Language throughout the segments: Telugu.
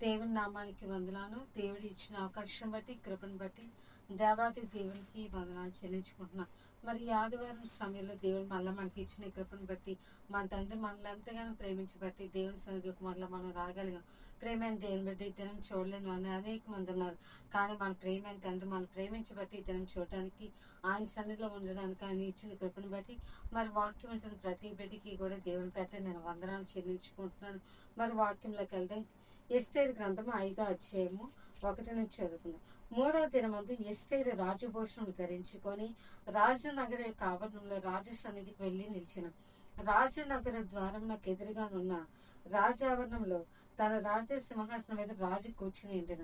దేవుని నామానికి వందనాలు. దేవుడు ఇచ్చిన అవకాశం బట్టి, కృపను బట్టి దేవాది దేవునికి వందనాలు చెల్లించుకుంటున్నా. మరి ఈ ఆదివారం సమయంలో దేవుడు మళ్ళీ మనకి ఇచ్చిన ఈ కృపను బట్టి, మన తండ్రి మనల్ని ఎంతగానో ప్రేమించబట్టి దేవుని సన్నిధికి మళ్ళీ మనం రాగలిగాం. ప్రేమైన దేవుని బట్టి ఈ దినం చూడలేని అని అనేక మంది ఉన్నారు. కానీ మన ప్రేమైన తండ్రి మనం ప్రేమించబట్టి ఈ దినం చూడడానికి, ఆయన సన్నిధిలో ఉండడానికి ఆయన ఇచ్చిన కృపను బట్టి మరి వాక్యం అంటున్న ప్రతి బిడ్డకి కూడా దేవుని పెట్ట నేను వందనాలు చెల్లించుకుంటున్నాను. మరి వాక్యంలోకి వెళ్దాం. ఎస్తేరు గ్రంథము 5వ అధ్యాయము 1 నుంచి చదువుకుందాం. 3వ దినమందు ఎస్తేరు రాజభూషణం ధరించుకొని రాజనగర యొక్క ఆవరణంలో రాజు సన్నిధికి వెళ్లి నిలిచిన. రాజనగర ద్వారమునకు ఎదురుగానున్న రాజావరణంలో తన రాజ సింహాసనం మీద రాజు కూర్చుని ఉండిన.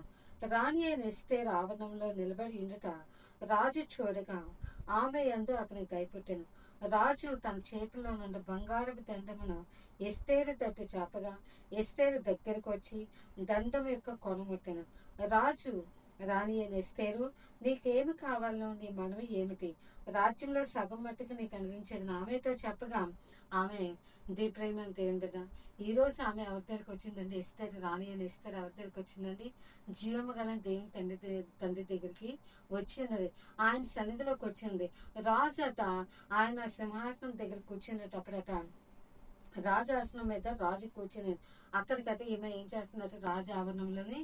రాణి అయిన ఎస్తేరు ఆవరణంలో నిలబడి ఉండుట రాజు చూడగా ఆమె యందు అతనికి దయపుట్టెను. రాజు తన చేతిలో నుండి బంగారపు దండమును ఎస్తేరు తట్టు చాపగా ఎస్తేరు దగ్గరకు వచ్చి దండం యొక్క కొనముట్టెను. రాజు రాణి అయిన ఎస్తేరు, నీకేమి కావాలో, నీ మనవి ఏమిటి? రాజ్యంలో సగం మట్టుకు నీకు అనుగ్రహించేది ఆమెతో చెప్పగా ఆమె ప్రేమ దేవుని బిడ్డ ఈ రోజు ఆమె ఎవరి దగ్గరికి వచ్చిందండి? ఎస్తేరు, రాణి అయిన ఎస్తేరు ఎవరి దగ్గరికి వచ్చిందండి? జీవము గల దేవుని తండ్రి దగ్గరికి వచ్చినది. ఆయన సన్నిధిలోకి వచ్చింది. రాజు అట ఆయన సింహాసనం దగ్గర కూర్చునేటప్పుడట రాజాసనం మీద రాజు కూర్చుని అక్కడికైతే ఈమె ఏం చేస్తుందట, రాజు ఆవరణంలోనే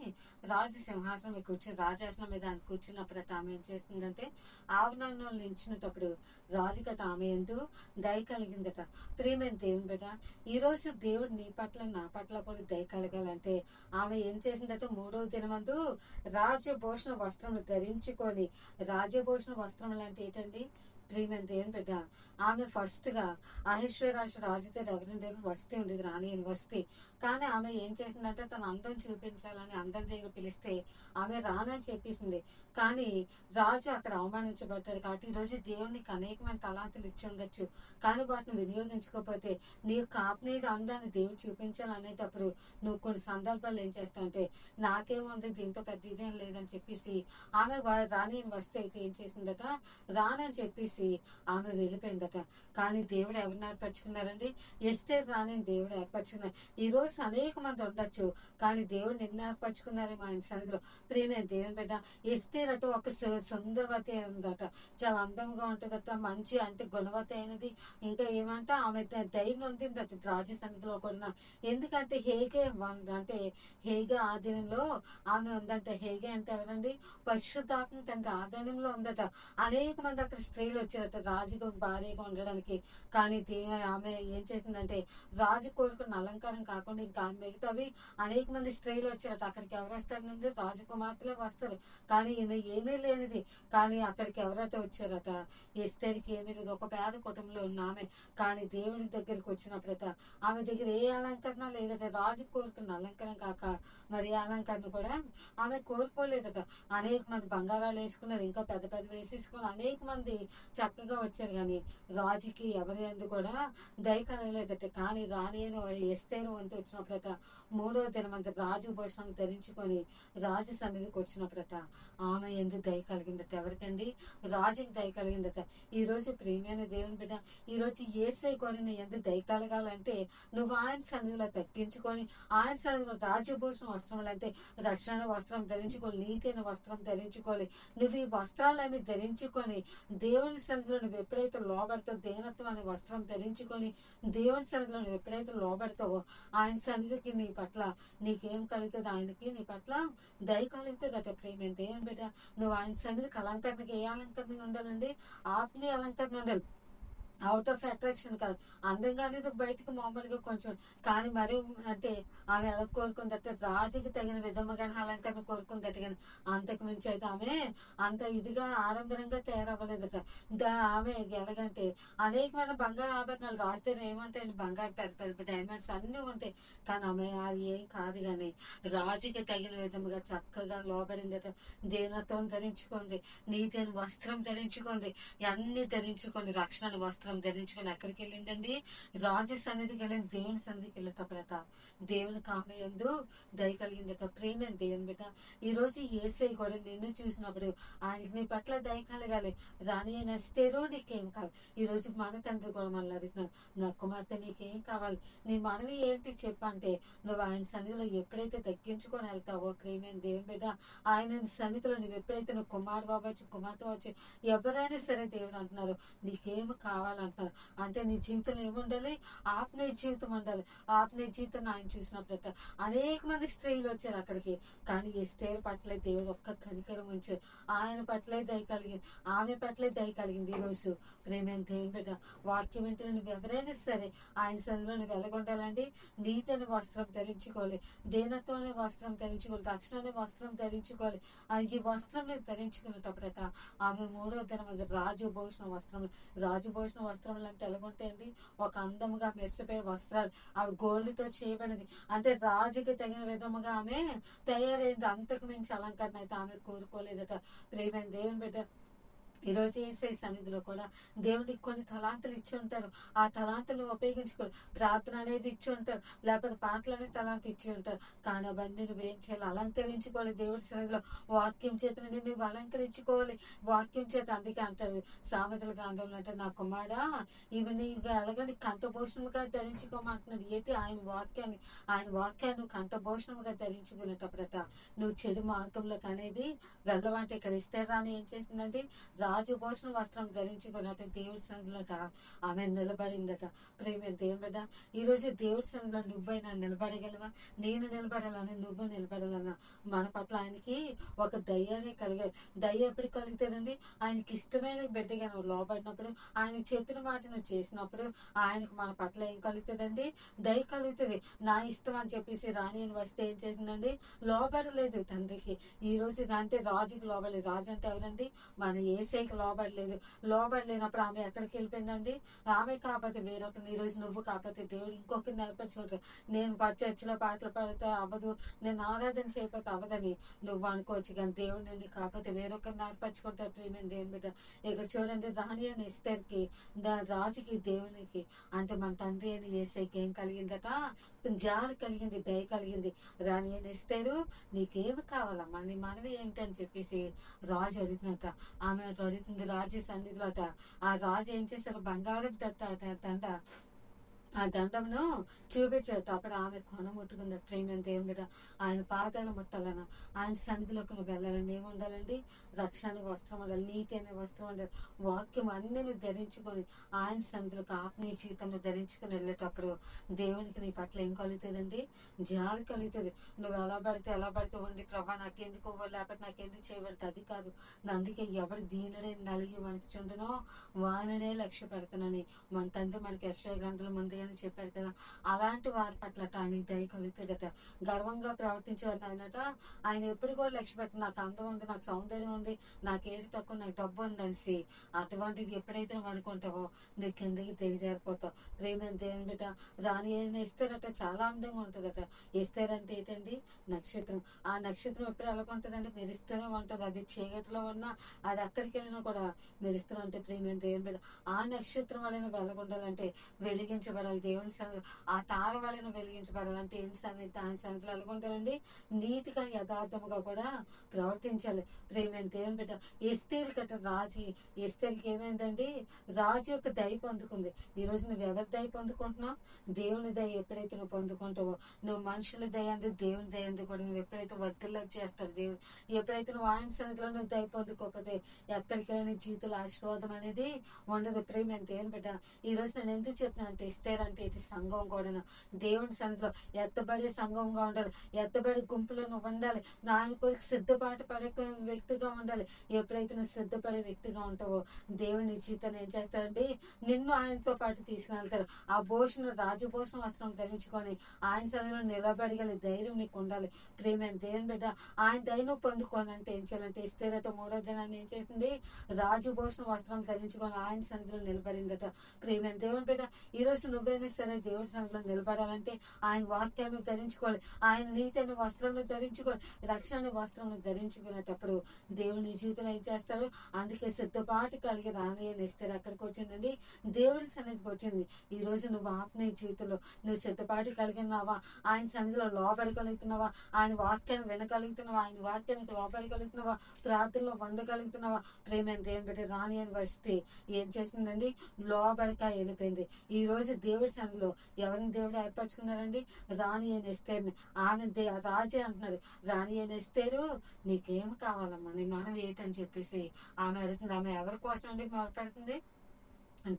రాజు సింహాసనం మీద కూర్చుని రాజాసనం మీద ఆయన కూర్చున్నప్పుడట ఆమె ఏం చేస్తుందంటే ఆవరణంలో నిలిచినప్పుడు రాజుకట ఆమె ఎందు దయ కలిగిందట. ప్రియమైన దేవుని బిడ్డ ఈ రోజు దేవుడు నీ పట్ల నా పట్ల కూడా దయ కలగాలంటే ఆమె ఏం చేసిందట, 3వ దినమందు రాజభూషణ వస్త్రములు ధరించుకొని. రాజభూషణ వస్త్రములు అంటే ఏంటండి? ప్రియమైన దేవుని బిడ్డ ఆమె ఫస్ట్ గా అహేశ్వరాజు రాజుతో ఎవరంటే వస్తే ఉండేది, రాణి అని వస్తే. కానీ ఆమె ఏం చేసిందంటే తన అందం చూపించాలని అందరి దగ్గర పిలిస్తే ఆమె రానని చెప్పేసింది. కానీ రాజు అక్కడ అవమానించబడ్డాడు. కాబట్టి ఈ రోజు దేవునికి అనేకమైన తలాంతులు ఇచ్చి ఉండొచ్చు, కానీ వాటిని వినియోగించుకోకపోతే నీ కాపునీటి అందాన్ని దేవుడు చూపించాలనేటప్పుడు నువ్వు కొన్ని సందర్భాలు ఏం చేస్తావంటే నాకేముంది దీంతో పెద్ద ఇదేం లేదని చెప్పేసి ఆమె రాణి అని వస్తే అయితే ఏం చేసిందట, రానని చెప్పేసి ఆమె వెళ్ళిపోయిందట. కానీ దేవుడు ఎవరిని ఏర్పరచుకున్నారండి? ఎస్తేరు రాణి దేవుడు ఏర్పరచుకున్నారు. ఈ రోజు అనేక మంది ఉండొచ్చు, కానీ దేవుడు నిన్ను ఏర్పరచుకున్నారేమో ఆయన సన్నిధిలో. ప్రియమైన దేవుని బిడ్డ ఎస్తేరు అటు ఒక సుందరవతి అయినదట, చాలా అందంగా ఉంటుందట, మంచి అంటే గుణవతి అయినది. ఇంకా ఏమంటే ఆమె ధైర్యం ఉందిందట రాజు సన్నిధిలో కూడా. ఎందుకంటే హేగే అంటే హేగే ఆధీనంలో ఆమె ఉందంట. హేగే అంటే ఎవరండి? పరిశుద్ధాత్మ తండ్రి ఆధీనంలో ఉందట. అనేక మంది అక్కడ స్త్రీలు వచ్చారట రాజుకు భార్యగా ఉండడానికి. కానీ ఆమె ఏం చేసిందంటే రాజు కోరుకున్న అలంకారం కాకుండా ఇంకా మిగతావి అనేక మంది స్త్రీలు వచ్చారట. అక్కడికి ఎవరు వస్తారంటే రాజకుమార్తెలే వస్తారు, కానీ ఈమె ఏమీ లేనిది. కానీ అక్కడికి ఎవరైతే వచ్చారట, ఎస్తేరుకి ఏమీ లేదు, ఒక పేద కుటుంబంలో ఉన్న ఆమె. కానీ దేవుడి దగ్గరికి వచ్చినప్పుడట ఆమె దగ్గర ఏ అలంకరణ లేదట. రాజు కోరుకున్న అలంకరణ కాక మరి అలంకరణ కూడా ఆమె కోరుకోలేదట. అనేక మంది బంగారాలు వేసుకున్నారు, ఇంకా పెద్ద పెద్ద వేసేసుకుని అనేక మంది చక్కగా వచ్చారు, కానీ రాజుకి ఎవరి ఎందు కూడా దయ కలగలేదట. కానీ రాణి అని ఎస్తేరు వంతు వచ్చినప్పుడట 3వ దినమంత రాజు భూషణం ధరించుకొని రాజు సన్నిధికి వచ్చినప్పుడట ఆమె ఎందు దయ కలిగిందట. ఎవరికండి? రాజుకి దయ కలిగిందట. ఈ రోజు ప్రియమైన దేవుని బిడ్డ ఈ రోజు యేసయ్య కూడా నీ ఎందు దయ కలగాలంటే నువ్వు ఆయన సన్నిధిలో తగ్గించుకొని ఆయన సన్నిధిలో రాజభూషణ వస్త్రములు అంటే రక్షణ వస్త్రం ధరించుకోవాలి, నీతైన వస్త్రం ధరించుకోవాలి. నువ్వు ఈ వస్త్రాలన్నీ ధరించుకొని దేవుని సన్నిధిలో నువ్వు ఎప్పుడైతే లోబడతావు, దేనత్వం అనే వస్త్రం ధరించుకొని దేవుని సన్నిధిలో నువ్వు ఎప్పుడైతే లోబడతావో ఆయన సన్నిధికి నీ పట్ల నీకేం కలుగుతుంది? ఆయనకి నీ పట్ల దయ కలుగుతుంది అట. ప్రేమ దేవుని బిడ్డ నువ్వు ఆయన సన్నిధికి అలంకరణకి ఏ అలంకరణ ఉండాలండి? ఆత్మీయ అలంకరణ ఉండాలి, అవుట్ ఆఫ్ అట్రాక్షన్ కాదు. అందంగా అనేది బయటకు మామూలుగా కొంచెం, కానీ మరి అంటే ఆమె ఎలా కోరుకుందట, రాజుకి తగిన విధముగా అలంకరణ కోరుకుందట. కానీ అంతకు మించి అయితే ఆమె అంత ఇదిగా ఆడంబరంగా తయారవ్వలేదట. ఆమె ఎలాగంటే అనేకమైన బంగారు ఆభరణాలు రాజు దగ్గర ఏమంటాయండి, బంగారు పెద్ద పెద్ద డైమండ్స్ అన్నీ ఉంటాయి, కానీ ఆమె అది ఏం కాదు. కానీ రాజుకి తగిన విధముగా చక్కగా లోబడిందట. దీనత్వం ధరించుకుంది, నీతిని వస్త్రం ధరించుకుంది, అన్ని ధరించుకుంది, రక్షణ వస్త్రం వస్త్రం ధరించుకొని ఎక్కడికి వెళ్ళిండండి? రాజు సన్నిధికి వెళ్ళింది. దేవుని సన్నిధికి వెళ్ళేటప్పుడట దేవునికి ఆమె యందు దయ కలిగిందట. ప్రేమైన దేవుని బిడ్డ, ఈ రోజు యేసయ్య కూడా నిన్ను చూసినప్పుడు ఆయనకి నీ పట్ల దయ కలగాలి. రాని నడిస్తేరో నీకేం కావాలి. ఈ రోజు మన తండ్రి కూడా మనల్ని అడుగుతున్నాడు, నా కుమార్తె నీకేం కావాలి, నీ మనవి ఏంటి చెప్పంటే, నువ్వు ఆయన సన్నిధిలో ఎప్పుడైతే తగ్గించుకొని వెళ్తావో ప్రేమైన దేవుని బిడ్డ, ఆయన సన్నిధిలో నువ్వు ఎప్పుడైతే నువ్వు కుమారుడు అవ్వచ్చు, కుమార్తె అవ్వచ్చు, ఎవరైనా సరే దేవుడు అంటున్నారు నీకేమి కావాలంటున్నారు. అంటే నీ జీవితంలో ఏముండాలి? ఆత్మీయ జీవితం ఉండాలి. ఆత్మీయ జీవితం ఆయన చూసినప్పుడట అనేక మంది స్త్రీలు వచ్చారు అక్కడికి. కానీ ఎస్తేరు పట్ల దేవుడు ఒక్క కనికరం ఉంచారు. ఆయన పట్లే దయ కలిగింది, ఆమె పట్లే దయ కలిగింది. ఈరోజు ప్రేమైన దేవుని బిడ్డ, వాక్యం ఏంటి? నువ్వు ఎవరైనా సరే ఆయన సన్నిధిలో నువ్వు వెళ్ళగొండాలండి. నీతి అనే వస్త్రం ధరించుకోవాలి, దీనత్వం అనే వస్త్రం ధరించుకోవాలి, రక్షణ అనే వస్త్రం ధరించుకోవాలి. ఈ వస్త్రం నువ్వు ధరించుకునేటప్పుడట ఆమె 3వ దినం రాజభూషణ వస్త్రం. రాజభూషణ వస్త్రములు అంటే ఎలాగుంటాయండి? ఒక అందముగా మెరిసిపోయే వస్త్రాలు, అవి గోల్డ్తో చేయబడింది. అంటే రాజుకి తగిన విధముగా ఆమె తయారైంది. అంతకు మించి అలంకరణ అయితే ఆమె కోరుకోలేదట. ప్రేమైన దేవుని బిడ్డ, ఈరోజు యేసయ్య సన్నిధిలో కూడా దేవుడికి కొన్ని తలాంతులు ఇచ్చి ఉంటారు. ఆ తలాంతులు ఉపయోగించుకోవాలి. ప్రార్థన అనేది ఇచ్చి ఉంటారు, లేకపోతే పాటలు అనేది తలాంత ఇచ్చి ఉంటారు. కానీ అవన్నీ నువ్వేం చేయాలి? అలంకరించుకోవాలి. దేవుడి సన్నిధిలో వాక్యం చేత నువ్వు అలంకరించుకోవాలి. వాక్యం చేత. అందుకే అంటారు సామెతల గ్రంథంలో, అంటే నా కుమారుడా ఇవన్నీ ఎలాగని కంఠభూషణముగా ధరించుకోమంటున్నాడు. ఏంటి? ఆయన వాక్యాన్ని నువ్వు కంఠభూషణముగా ధరించుకునేటప్పుడట నువ్వు చెడు మార్గంలోకి అనేది వెళ్ళవంటే, ఇక్కడ ఇస్తేరాని ఏం చేసిందండి? రాజభూషణ వస్త్రం ధరించుకున్నట్టు దేవుడి సన్నిధిలో ఆమె నిలబడిందట. ప్రేమ దేవుని బిడ్డ, ఈ రోజు దేవుడి సన్నిధిలో నువ్వైనా నిలబడగలవా? నేను నిలబడాలని, నువ్వు నిలబడాలన్నా మన పట్ల ఆయనకి ఒక దయ్యాన్ని కలిగారు. దయ్య ఎప్పుడు కలుగుతుందండి? ఆయనకి ఇష్టమైన బిడ్డగా నువ్వు లోబడినప్పుడు, ఆయన చెప్పిన మాట నువ్వు చేసినప్పుడు ఆయనకు మన పట్ల ఏం కలుగుతుందండి? దయ కలుగుతుంది. నా ఇష్టం అని చెప్పేసి రాణి వస్తే ఏం చేసిందండి? లోబడలేదు తండ్రికి. ఈ రోజు అంటే రాజుకి లోబడలేదు. రాజు అంటే ఎవరండి? మన యేసయ్యకి లోబడలేదు. లోబడలేనప్పుడు ఆమె ఎక్కడికి వెళ్ళిపోయిందండి? ఆమె కాకపోతే వేరొకరిని, ఈ రోజు నువ్వు కాకపోతే దేవుడు ఇంకొకరిని నేర్పించుకుంటారు. నేను చర్చిలో పాటలు పాడితే అవ్వదు, నేను ఆరాధన చేయకపోతే అవ్వదని నువ్వు అనుకోవచ్చు. కానీ దేవుడు నేను కాకపోతే వేరొకరిని నేర్పించుకుంటారు. ప్రేమైన దేవుని బిడ్డ, ఇక్కడ చూడండి, రాణి అని ఎస్తేర్కి, రాజుకి, దేవునికి, అంటే మన తండ్రి అని యేసయ్యకి ఏం కలిగిందట? జాలి కలిగింది, దయ కలిగింది. రాణి అని ఎస్తేరు, నీకేమి కావాలమ్మా, నీ మనవి ఏంటి అని చెప్పేసి రాజు అడుగుతున్నట. ఆమె అడుగుతుంది రాజు సన్నిధిలో అట. ఆ రాజు ఏం చేశారు? బంగారం దండ, ఆ దండంను చూపించారు. అప్పుడు ఆమె కొన ముట్టుకుంది. ప్రేమ దేవుని బిడ్డ, ఆయన పాదాలు ముట్టాలన్న, ఆయన సన్నిధిలోకి నువ్వు వెళ్ళాలని ఏముండాలండి? రక్షణ అనే వస్త్రం ఉండాలి, నీతి అనే వస్త్రం ఉండాలి, వాక్యం అన్ని నువ్వు ధరించుకొని ఆయన సన్నిధిలోకి ఆత్మీయ జీవితంలో ధరించుకొని వెళ్ళేటప్పుడు దేవునికి నీ పట్ల ఏం కలుగుతుందండి? జాలి కలుగుతుంది. నువ్వు ఎలా పడితే ఉండి, ప్రభా నాకెందుకు లేకపోతే నాకెందుకు చేయబడితే అది కాదు. అందుకే ఎవరు దీనుడే నలిగి మనకి చుండనో వానినే లక్ష్య పెడతానని మన తండ్రి మనకి యెషయా గ్రంథంలో ముందుగానే చెప్పారు కదా. అలాంటి వారి పట్ల ఆయనకి దయ కలుగుతుందట. గర్వంగా ప్రవర్తించేవారు ఆయనట ఆయన ఎప్పుడు కూడా లక్ష్య పెట్ట, నాకు అందం ఉంది, నాకు సౌందర్యం ఉంది, నాకు ఏది తక్కువ, నాకు డబ్బు ఉందనిసి అటువంటిది ఎప్పుడైతే నువ్వు అనుకుంటావో నువ్వు కిందకి దిగజారిపోతావు. ప్రేమ దేవుని బిడ్డ, రాణి అయిన ఎస్తేరట చాలా అందంగా ఉంటుందట. ఎస్తేరంటే ఏంటండి? నక్షత్రం. ఆ నక్షత్రం ఎప్పుడు ఎలా ఉంటుందండి? మెరుస్తూనే ఉంటుంది. అది చీకటిలో ఉన్నా, అది అక్కడికి వెళ్ళినా కూడా మెరుస్తూ ఉంటే ప్రేమ దేవుని బిడ్డ, ఆ నక్షత్రం వలన వెలగొండాలంటే వెలిగించబడాలి. దేవుని సన్నిధి ఆ తార వలన వెలిగించబడాలంటే ఏం సన్నిధి? ఆయన సన్నిధిలో ఎలాగుండాలండి? నీతిగా యథార్థముగా కూడా ప్రవర్తించాలి. ప్రేమ దేవుని బిడ్డ, ఎస్తేరు కట్ట ఎస్తేరుకి ఏమైందండి? రాజు యొక్క దయ పొందుకుంది. ఈ రోజు నువ్వు ఎవరి దయ పొందుకుంటున్నావు? దేవుని దయ ఎప్పుడైతే నువ్వు పొందుకుంటావో, నువ్వు మనుషుల దయ అంది, దేవుని దయ అంది కూడా నువ్వు ఎప్పుడైతే వర్ధిల్ల చేస్తాడు దేవుడు, ఎప్పుడైతే నువ్వు ఆయన సన్నిధిలో నువ్వు దయ పొందుకోకపోతే ఎక్కడికి వెళ్ళిన జీవితంలో ఆశీర్వాదం అనేది ఉండదు. ప్రేమ దేవుని బిడ్డ, ఈ రోజు నేను ఎందుకు చెప్తున్నా అంటే, ఇస్తేరంటే ఇది సంఘం కూడా దేవుని సన్నిధిలో ఎత్తబడే సంఘంగా ఉండాలి. ఎత్తబడే గుంపులో నువ్వు ఉండాలి. ఆయన కొరకు సిద్ధపాటు పడే వ్యక్తిగా ఉండాలి. ఎప్పుడైతే నువ్వు సిద్ధపడే వ్యక్తిగా ఉంటావో దేవుని జీవితాన్ని ఏం చేస్తారండి? నిన్ను ఆయనతో పాటు తీసుకుని ఆ రాజభూషణ వస్త్రం ధరించుకొని ఆయన సన్నిధిలో నిలబడగలి ధైర్యం నీకు ఉండాలి. ప్రేమ దేవుని బిడ్డ, ఆయన దయను పొందుకోవాలంటే ఏం చేయాలంటే, ఇస్తేరట 3వ దినాన్ని ఏం చేసింది? రాజభూషణ వస్త్రం ధరించుకొని ఆయన సన్నిధిలో నిలబడిందట. ప్రేమ దేవుని బిడ్డ, ఈ రోజు నువ్వు ఎవరైనా సరే దేవుడి సన్నిధిలో నిలబడాలంటే ఆయన వాక్యాన్ని ధరించుకోవాలి, ఆయన నీతి అనే వస్త్రాన్ని ధరించుకోవాలి. రక్షణ అనే వస్త్రాన్ని ధరించుకునేటప్పుడు దేవుని జీవితంలో ఏం చేస్తారు? అందుకే సిద్ధపాటు కలిగి రాని అని ఇస్తారు. అక్కడికి వచ్చిందండి, దేవుడి సన్నిధికి వచ్చింది. ఈ రోజు నువ్వు ఆత్మీయ జీవితంలో నువ్వు సిద్ధపాటు కలిగి ఉన్నావా? ఆయన సన్నిధిలో లోబడగలుగుతున్నావా? ఆయన వాక్యాన్ని వినగలుగుతున్నావా? ఆయన వాక్యానికి లోబడగలుగుతున్నావా? ప్రార్థనలో వండగలుగుతున్నావా? ప్రేమ దేవుని బట్టి రాని అని వస్తే ఏం చేసిందండి? లోబడక వెళ్ళిపోయింది. ఈ రోజు దేవుడి సన్నిధిలో ఎవరిని దేవుడు ఏర్పరచుకున్నారండి? రాణి అని ఎస్తేరుని. ఆమె రాజే అంటున్నాడు, రాణి అని ఎస్తేరు నీకేం కావాలమ్మా, నీ మనం ఏంటని చెప్పేసి ఆమె అడుగుతుంది. ఆమె ఎవరి కోసం అండి మొదలుపెడుతుంది?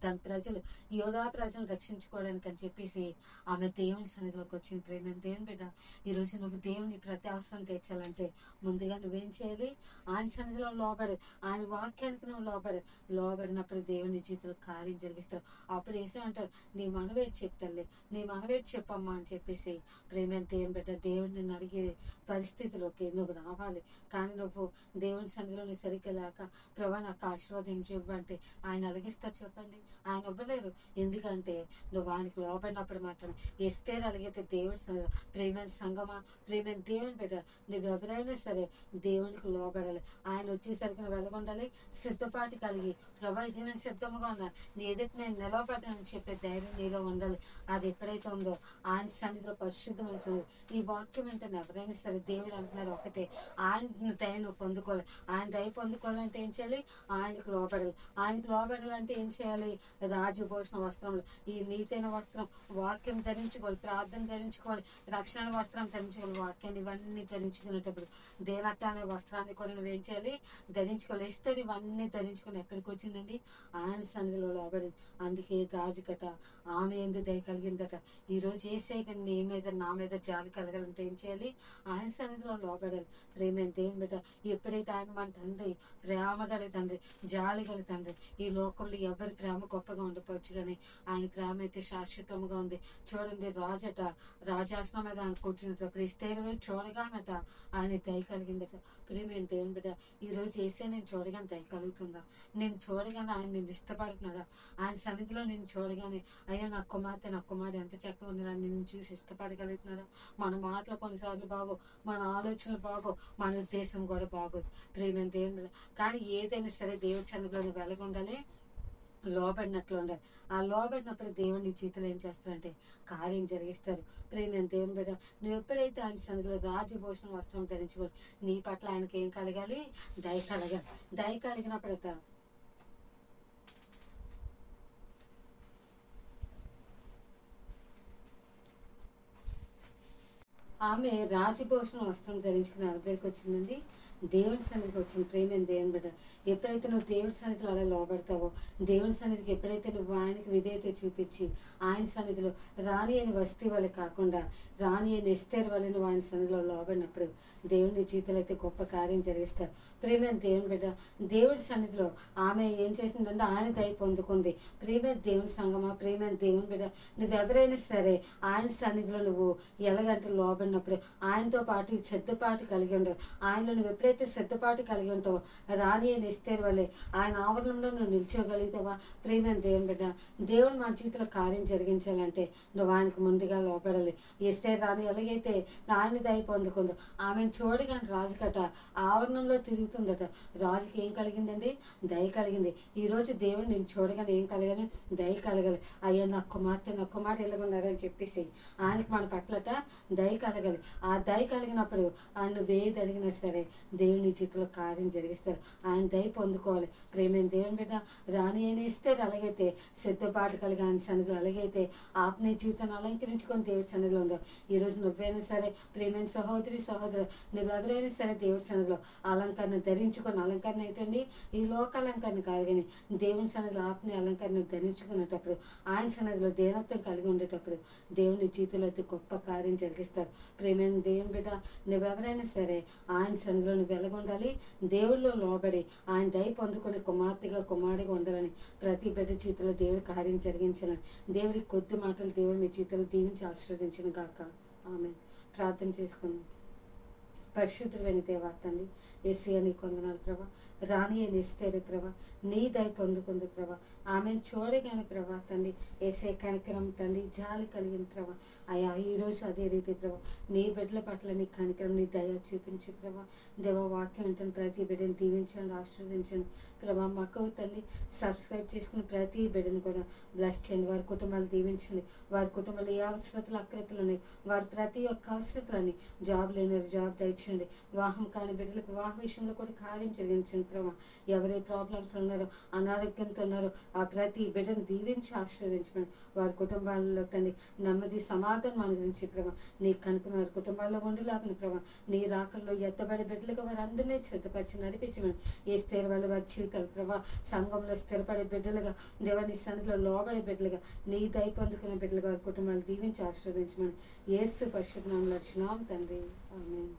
తన ప్రజలు, యోధా ప్రజలను రక్షించుకోవడానికి అని చెప్పేసి ఆమె దేవుని సన్నిధిలోకి వచ్చింది. ప్రేమ దేవుని బిడ్డ, ఈరోజు నువ్వు దేవుని ప్రతి అవసరం తీర్చాలంటే ముందుగా నువ్వేం చేయాలి? ఆయన సన్నిధిలో లోబడి, ఆయన వాక్యానికి నువ్వు లోబడినప్పుడు దేవుని జీవితంలో కార్యం జరిగిస్తావు. అప్పుడు వేసే అంటారు, నీ మనవేటి చెప్తాలే, నీ మనవేటి చెప్పమ్మా అని చెప్పేసి ప్రేమ దేవుని బిడ్డ, దేవుడిని నిన్ను అడిగే పరిస్థితిలోకి నువ్వు రావాలి. కానీ నువ్వు దేవుని సన్నిధిలో నువ్వు సరిగ్గా లేక, ప్రభా నాకు ఆశీర్వాదం ఇవ్వంటే ఆయన అలిగిస్తారు చెప్పండి? ఆయన ఇవ్వలేరు. ఎందుకంటే నువ్వు ఆయనకు లోబడినప్పుడు మాత్రమే. ఎస్తేరు అలిగితే దేవుడి ప్రేమైన సంగమా, ప్రేమైన దేవుని బిడ్డ, నువ్వు ఎవరైనా సరే దేవునికి లోబడాలి. ఆయన వచ్చేసరికి నువ్వు వెళ్ళకుండాలి, సిద్ధపాటు కలిగి, ప్రభా ఇది నేను సిద్ధముగా ఉన్నా, నీ ఎదుటి నేను నిలవబడ్డానని చెప్పే ధైర్యం నీలో ఉండాలి. అది ఎప్పుడైతే ఉందో ఆయన సన్నిధిలో పరిశుద్ధమైన సన్నిధి. ఈ వాక్యం ఏంటని ఎవరైనా సరే దేవుడు అంటున్నారు ఒకటే, ఆయన దయ నువ్వు పొందుకోవాలి. ఆయన దయ పొందుకోవాలంటే ఏం చేయాలి? ఆయనకు లోబడాలి. ఆయనకు లోబడాలంటే ఏం చేయాలి? రాజభూషణ వస్త్రములు, ఈ నీతైన వస్త్రం, వాక్యం ధరించుకోవాలి, ప్రార్థన ధరించుకోవాలి, రక్షణ వస్త్రం ధరించుకోవాలి, వాక్యాన్ని ఇవన్నీ ధరించుకునేటప్పుడు దేవత అనే వస్త్రాన్ని కూడా నువ్వేం చేయాలి? ధరించుకోవాలి. ఇస్తే ఇవన్నీ ధరించుకొని ఎక్కడికి వచ్చిందండి? ఆయన సన్నిధిలో లోబడింది. అందుకే రాజుకట ఆమె ఎందుకు దయ కలిగిందట. ఈరోజు ఏసే కానీ నీ మీద నా మీద జాలి కలగాలంటే ఏం చేయాలి? ఆయన సన్నిధిలో లోబడాలి. ప్రేమ దేవుని బిడ్డ, ఎప్పుడైతే ఆయన మన తండ్రి, ప్రేమ గల తండ్రి, జాలి గల తండ్రి, ఈ లోకంలో ఎవరి ప్రేమ గొప్పగా ఉండకపోవచ్చు కానీ ఆయన ప్రేమ అయితే శాశ్వతంగా ఉంది. చూడండి, రాజట రాజాసనం మీద ఆయన కూర్చున్నప్పుడు ఇస్తేరు చూడగానట ఆయన దయ కలిగిందట. ప్రేమ దేవుని బిడ్డ, ఈరోజు వేసే నేను చూడగానే దయ కలుగుతుందా? నేను చూడగానే ఆయన నేను ఇష్టపడుతున్నాడా? ఆయన సన్నిధిలో నేను చూడగానే అయ్యా నా కుమార్తె, నా కుమారుడు ఎంత చక్కగా ఉన్నాడు నేను చూసి ఇష్టపడగలుగుతున్నాడా? మన మాటలు కొన్నిసార్లు బాగో, మన ఆలోచనలు బాగో, మన ఉద్దేశం కూడా బాగోదు. ప్రేమ దేవుని బిడ్డ, కానీ ఏదైనా సరే దేవుడి సన్నిధిలో నువ్వు వెలగుండాలి, లోబడినట్లు ఉండాలి. ఆ లోబడినప్పుడు దేవుని జీవితంలో ఏం చేస్తారంటే కార్యం జరిగిస్తారు. ప్రేమ దేవుని బిడ్డ, నువ్వు ఎప్పుడైతే ఆయన సన్నిధిలో రాజభూషణ వస్త్రం ధరించుకోవాలి, నీ పట్ల ఆయనకి ఏం కలగాలి? దయ కలగాలి. దయ కలిగినప్పుడు ఆమె రాజభూషణ వస్త్రం ధరించుకుని ఎవరి దగ్గరికి వచ్చిందండి? దేవుని సన్నిధికి వచ్చింది. ప్రేమైన దేవుని బిడ్డ, ఎప్పుడైతే నువ్వు దేవుడి సన్నిధిలో అలా లోబడతావో, దేవుని సన్నిధికి ఎప్పుడైతే నువ్వు ఆయనకి విధేయత చూపించి ఆయన సన్నిధిలో రాణి అని వస్తీ వాళ్ళు కాకుండా రాణి అని ఎస్తేరు వాళ్ళు నువ్వు ఆయన సన్నిధిలో లోబడినప్పుడు దేవుని జీవితంలో అయితే గొప్ప కార్యం జరిగిస్తారు. ప్రేమైన దేవుని బిడ్డ, దేవుడి సన్నిధిలో ఆమె ఏం చేసిందంటే ఆయన దయ పొందుకుంది. ప్రేమైన దేవుని సంగమా, ప్రేమైన దేవుని బిడ్డ, నువ్వెవరైనా సరే ఆయన సన్నిధిలో నువ్వు ఎలాగంటే లోబడినప్పుడు ఆయనతో పాటు సిద్ధపాటు కలిగి ఉండవు. ఆయనలో నువ్వు ఎప్పుడైతే సిద్ధపాటు కలిగి ఉంటావో రాణి అని ఎస్తేరు వాళ్ళే ఆయన ఆవరణంలో నువ్వు నిల్చోగలుగుతావా? ప్రేమైన దేవుని బిడ్డ, దేవుడు మన జీవితంలో కార్యం జరిగించాలంటే నువ్వు ఆయనకు ముందుగా లోపడాలి. ఎస్తేరు రాణి ఎలాగైతే ఆయన దయ పొందుకుందో, ఆమెను చూడగానే రాజుకట ఆవరణంలో తిరుగుతుందట. రాజుకి ఏం కలిగిందండి? దయ కలిగింది. ఈరోజు దేవుడు నేను చూడగానే ఏం కలగాలి? దయ కలగాలి. అయ్యా నా కుమార్తె, నా కుమారుడు ఎలాగున్నారని చెప్పేసి ఆయనకి మన పట్లట దయ కలగాలి. ఆ దయ కలిగినప్పుడు ఆయన నువ్వేది అడిగినా సరే దేవుని జీవితంలో కార్యం జరిగిస్తారు. ఆయన దయ పొందుకోవాలి. ప్రేమైన దేవుని బిడ్డ, రాణి అయినా ఇస్తారు అలాగైతే సిద్ధపాటు కలిగి ఆయన సన్నిధిలో అలాగైతే ఆత్మీయ జీవితాన్ని అలంకరించుకొని దేవుడి సన్నిధిలో ఉందో, ఈరోజు నువ్వైనా సరే ప్రేమైన సహోదరి సహోదరు, నువ్వెవరైనా సరే దేవుడి సన్నిధిలో అలంకరణ ధరించుకొని, అలంకరణ ఏంటండి? ఈ లోక అలంకరణ కాదు కానీ దేవుని సన్నిధిలో ఆత్మీయ అలంకరణ ధరించుకునేటప్పుడు ఆయన సన్నిధిలో దేనత్వం కలిగి ఉండేటప్పుడు దేవుని జీవితంలో అయితే గొప్ప కార్యం జరిగిస్తారు. ప్రేమైన దేవుని బిడ్డ, నువ్వెవరైనా సరే ఆయన సన్నిధిలో నువ్వు వెలగొండాలి. దేవుళ్ళో లోబడి ఆయన దయ పొందుకొని కుమార్తెగా కుమారుడిగా ఉండాలని ప్రతి బిడ్డ జీవితంలో దేవుడి కార్యం జరిగించాలని దేవుడి కొద్ది మాటలు దేవుడు మీ జీవితంలో దీవించి ఆశీర్వదించిన గాక. ఆమె ప్రార్థన చేసుకుందాం. పరిశుద్ధమైన దేవా తండ్రి, ఏసయ్య నీకు వందనాలు ప్రభా. రాణి అని ఇస్తేనే ప్రభా, నీ దయ పొందుకుంది ప్రభా. ఆమెను చూడగానే ప్రభా తండ్రి, ఏసే కనికరం తండ్రి, జాలి కలిగిన ప్రభా. అయా ఈరోజు అదే రీతి ప్రభా, నీ బిడ్డల పట్ల నీ కనికరం, నీ దయ చూపించి ప్రభా. దేవ వాక్యం ఉంటుంది, ప్రతి బిడ్డని దీవించండి, ఆశీర్వదించండి ప్రభా. మాకు తండ్రి సబ్స్క్రైబ్ చేసుకుని ప్రతి బిడ్డను కూడా బ్లెస్ చేయండి. వారి కుటుంబాలు దీవించండి. వారి కుటుంబాలు ఏ అవసరతలు అక్రతలు ఉన్నాయి, వారి ప్రతి ఒక్క అవసరతలని, జాబ్ లేని జాబ్ దయచండి. వివాహం కాని బిడ్డలకు వివాహ విషయంలో కూడా కార్యం జరిగించండి ప్రభా. ఎవరే ప్రాబ్లమ్స్ ఉన్నారో, అనారోగ్యంతో ఉన్నారో, ఆ ప్రతి బిడ్డను దీవించి ఆశీర్వదించమని, వారి కుటుంబాల్లో తండ్రి నెమ్మది సమాధానం అనుగ్రహించి ప్రభా. నీ కనుక వారి కుటుంబాల్లో ఉండలేకని ప్రభా, నీ రాకల్లో ఎత్తబడే బిడ్డలుగా వారి అందరినీ సిద్ధపరిచి నడిపించమని, ఏ స్థిర వాళ్ళ వారి జీవితాలు ప్రభా, సంఘంలో స్థిరపడే బిడ్డలుగా, దేవాని సన్నిధిలో లోబడే బిడ్డలుగా, నీ దయ పొందుకునే బిడ్డలుగా వారి కుటుంబాలు దీవించి ఆశీర్వదించమని యేసు పరిశుద్ధ నామములో అర్చున్నాం తండ్రి, ఆమేన్.